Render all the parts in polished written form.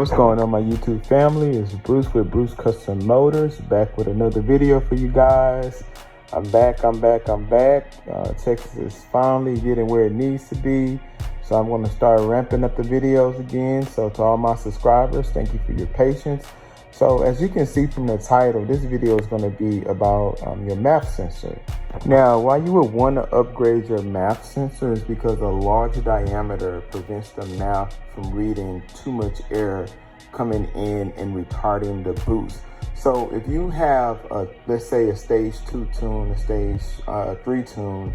What's going on, my YouTube family? It's Bruce with Bruce Custom Motors, back with another video for you guys. I'm back. Texas is finally getting where it needs to be, so I'm going to start ramping up the videos again. So to all my subscribers, thank you for your patience. So as you can see from the title, this video is going to be about your MAF sensor. Now, why you would want to upgrade your MAF sensor is because a large diameter prevents the MAF from reading too much air coming in and retarding the boost. So if you have, let's say, a stage 2 tune, a stage 3 tune,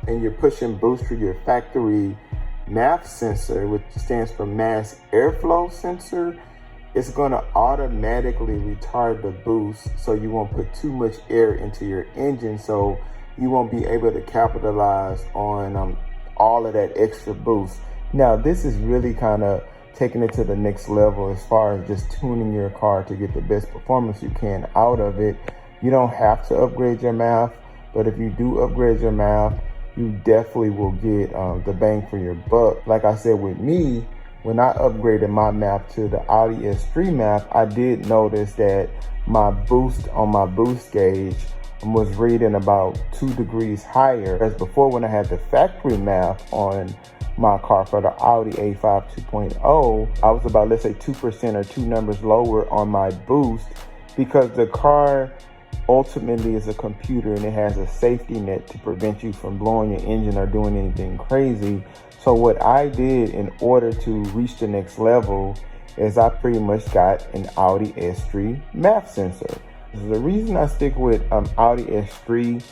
and you're pushing boost through your factory MAF sensor, which stands for mass airflow sensor, it's going to automatically retard the boost, so you won't put too much air into your engine, so you won't be able to capitalize on all of that extra boost. Now, this is really kind of taking it to the next level as far as just tuning your car to get the best performance you can out of it. You don't have to upgrade your MAF, but if you do upgrade your MAF, you definitely will get the bang for your buck. Like I said, with me, when I upgraded my MAF to the Audi S3 MAF, I did notice that my boost on my boost gauge was reading about 2 degrees higher as before when I had the factory MAF on my car for the Audi A5 2.0. I was about, let's say, 2% or 2 numbers lower on my boost, because the car ultimately is a computer and it has a safety net to prevent you from blowing your engine or doing anything crazy. So what I did in order to reach the next level is I pretty much got an Audi S3 MAF sensor. The reason I stick with Audi S3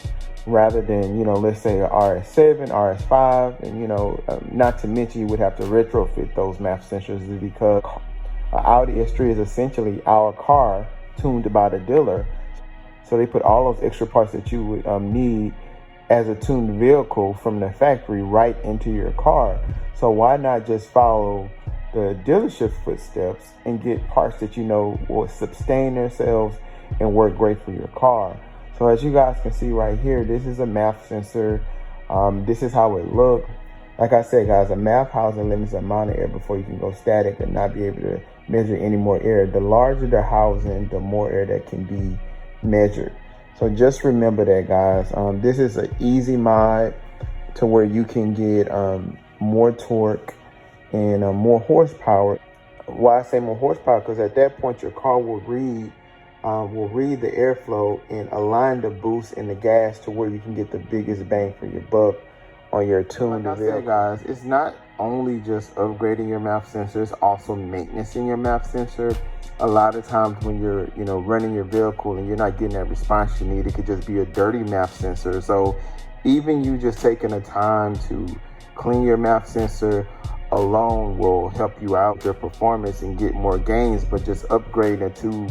rather than, let's say a RS7, RS5, and, not to mention you would have to retrofit those MAF sensors, is because Audi S3 is essentially our car tuned by the dealer. So they put all those extra parts that you would need as a tuned vehicle from the factory right into your car. So why not just follow the dealership footsteps and get parts that will sustain themselves and work great for your car. So as you guys can see right here, this is a MAF sensor. This is how it looks. Like I said, guys, a MAF housing limits the amount of air before you can go static and not be able to measure any more air. The larger the housing, the more air that can be measured. So just remember that, guys. This is an easy mod to where you can get more torque and more horsepower. Why I say more horsepower? Because at that point your car will read the airflow and align the boost and the gas to where you can get the biggest bang for your buck on your tuned vehicle. Like I said, guys, it's not only just upgrading your MAF sensor, it's also maintaining your MAF sensor. A lot of times when you're running your vehicle and you're not getting that response you need, it could just be a dirty MAF sensor. So even you just taking the time to clean your MAF sensor alone will help you out with your performance and get more gains. But just upgrading to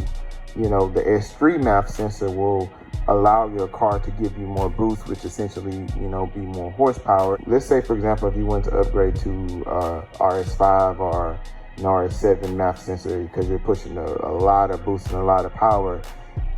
the S3 MAF sensor will allow your car to give you more boost, which essentially be more horsepower. Let's say, for example, if you want to upgrade to RS5 or an RS7 MAF sensor because you're pushing a lot of boost and a lot of power,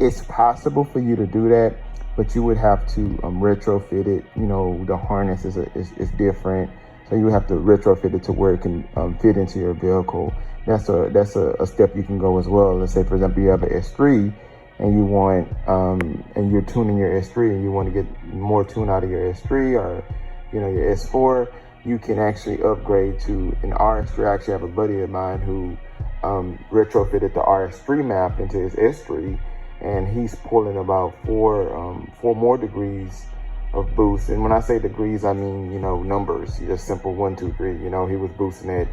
it's possible for you to do that, but you would have to retrofit it. The harness is different, so you would have to retrofit it to where it can fit into your vehicle. That's a step you can go as well. Let's say, for example, you have an S3 and you want and you're tuning your S3 and you want to get more tune out of your S3 or your S4. You can actually upgrade to an RS3. I actually have a buddy of mine who retrofitted the RS3 MAF into his S3, and he's pulling about 4 more degrees of boost. And when I say degrees, I mean numbers, just simple 1, 2, 3. He was boosting at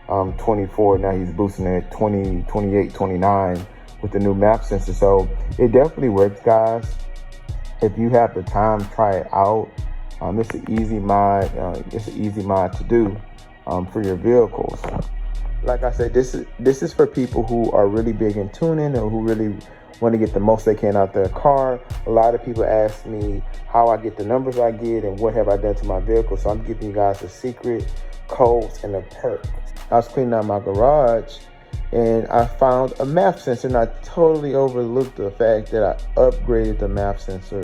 24. Now he's boosting at 20, 28, 29 with the new MAF sensor. So it definitely works, guys. If you have the time, try it out. It's an easy mod. It's an easy mod to do for your vehicles. Like I said, this is for people who are really big in tuning or who really want to get the most they can out their car. A lot of people ask me how I get the numbers I get and what have I done to my vehicle. So I'm giving you guys a secret, codes, and a perk. I was cleaning out my garage and I found a MAF sensor, and I totally overlooked the fact that I upgraded the MAF sensor,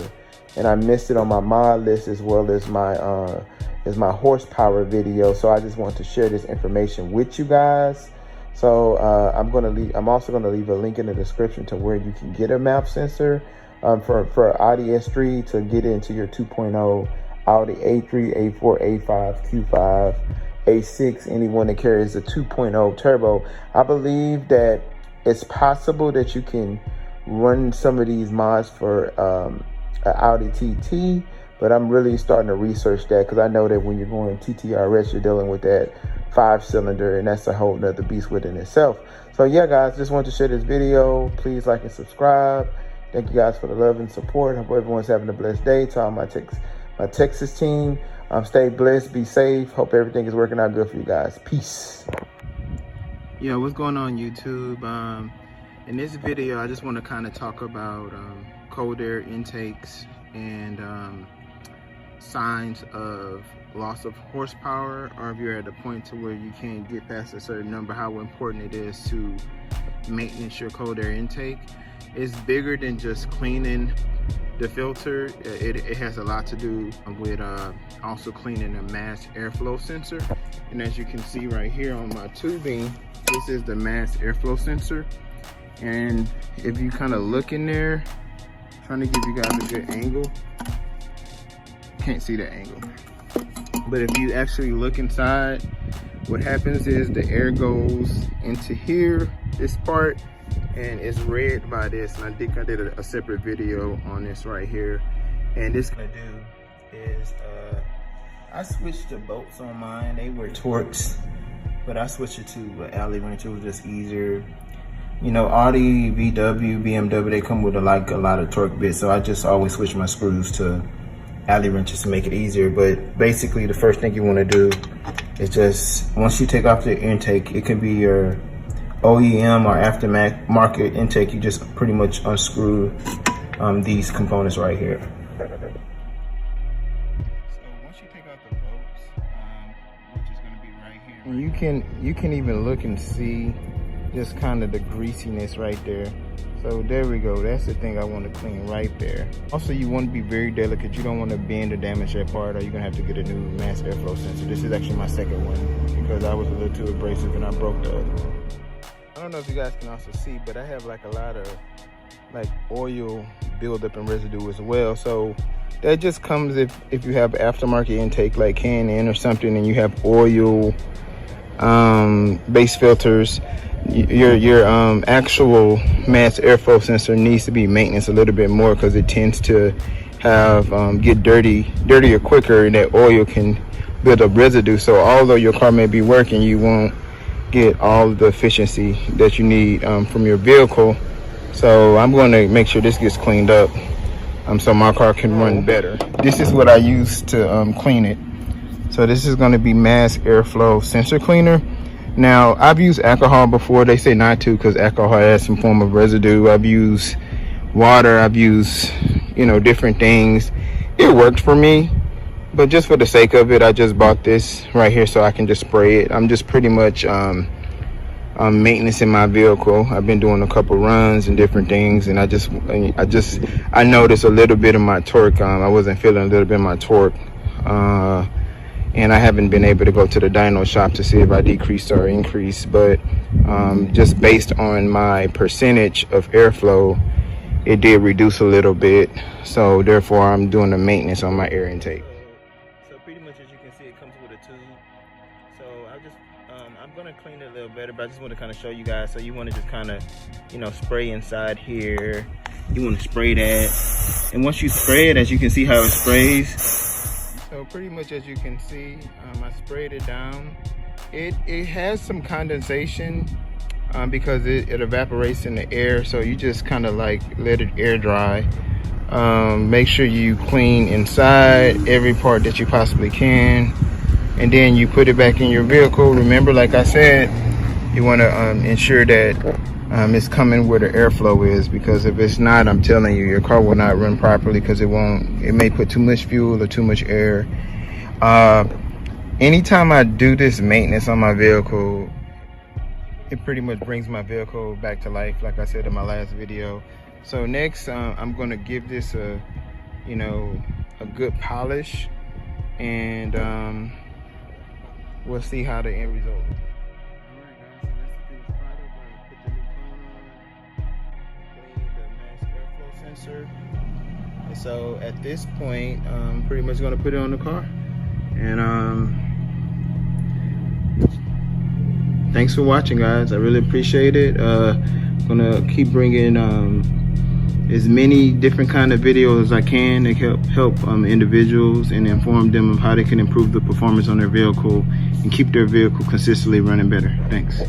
and I missed it on my mod list as well as my horsepower video. So I just want to share this information with you guys So I'm also gonna leave a link in the description to where you can get a map sensor for Audi S3 to get into your 2.0 Audi A3, A4, A5, Q5, A6, anyone that carries a 2.0 turbo. I believe that it's possible that you can run some of these mods for an Audi TT, but I'm really starting to research that because I know that when you're going TTRS, you're dealing with that 5-cylinder, and that's a whole nother beast within itself. So yeah, guys, just wanted to share this video. Please like and subscribe. Thank you guys for the love and support. Hope everyone's having a blessed day. To all my Texas team, stay blessed, be safe. Hope everything is working out good for you guys. Peace. Yeah, what's going on, YouTube? In this video, I just want to kind of talk about cold air intakes and signs of loss of horsepower, or if you're at a point to where you can't get past a certain number, how important it is to maintenance your cold air intake. It's bigger than just cleaning the filter. It has a lot to do with also cleaning the mass airflow sensor. And as you can see right here on my tubing, this is the mass airflow sensor. And if you kind of look in there, trying to give you guys a good angle, can't see the angle, but if you actually look inside, what happens is the air goes into here, this part, and it's read by this. And I think I did a separate video on this right here. And this gonna do is I switched the bolts on mine. They were Torx, but I switched it to an alley wrench. It was just easier. You know, Audi, VW, BMW, they come with a lot of torque bits, so I just always switch my screws to alley wrenches to make it easier. But basically, the first thing you want to do is just, once you take off the intake, it can be your OEM or aftermarket intake, you just pretty much unscrew these components right here. So once you take out the bolts, which is going to be right here, and you can even look and see just kind of the greasiness right there. So there we go. That's the thing I want to clean right there. Also, you want to be very delicate. You don't want to bend or damage that part, or you're gonna have to get a new mass airflow sensor. This is actually my second one because I was a little too abrasive and I broke the other one. I don't know if you guys can also see, but I have like a lot of like oil buildup and residue as well. So that just comes if you have aftermarket intake like Can-In or something, and you have oil base filters. Your actual mass airflow sensor needs to be maintenance a little bit more because it tends to have get dirtier quicker, and that oil can build up residue. So although your car may be working, you won't get all the efficiency that you need from your vehicle. So I'm going to make sure this gets cleaned up so my car can run better. This is what I use to clean it. So this is going to be mass airflow sensor cleaner. Now, I've used alcohol before. They say not to because alcohol has some form of residue. I've used water. I've used, you know, different things. It worked for me, but just for the sake of it, I just bought this right here so I can just spray it. I'm just pretty much maintenance in my vehicle. I've been doing a couple runs and different things, and I noticed a little bit of my torque. I wasn't feeling a little bit of my torque. And I haven't been able to go to the dyno shop to see if I decreased or increased, but just based on my percentage of airflow, it did reduce a little bit. So therefore, I'm doing the maintenance on my air intake. So pretty much, as you can see, it comes with a tube. So I'm gonna clean it a little better, but I just want to kind of show you guys. So you want to just kind of, you know, spray inside here. You want to spray that, and once you spray it, as you can see how it sprays. So pretty much, as you can see, I sprayed it down. It has some condensation because it evaporates in the air. So you just kind of like let it air dry. Make sure you clean inside every part that you possibly can. And then you put it back in your vehicle. Remember, like I said, you want to ensure that it's coming where the airflow is, because if it's not, I'm telling you, your car will not run properly because it may put too much fuel or too much air. Anytime I do this maintenance on my vehicle, it pretty much brings my vehicle back to life, like I said in my last video. So next, I'm going to give this a good polish, and we'll see how the end result. Alright guys, so that's the sensor. And so at this point, I'm pretty much going to put it on the car. And thanks for watching, guys. I really appreciate it. Gonna keep bringing as many different kind of videos as I can to help individuals and inform them of how they can improve the performance on their vehicle and keep their vehicle consistently running better. Thanks.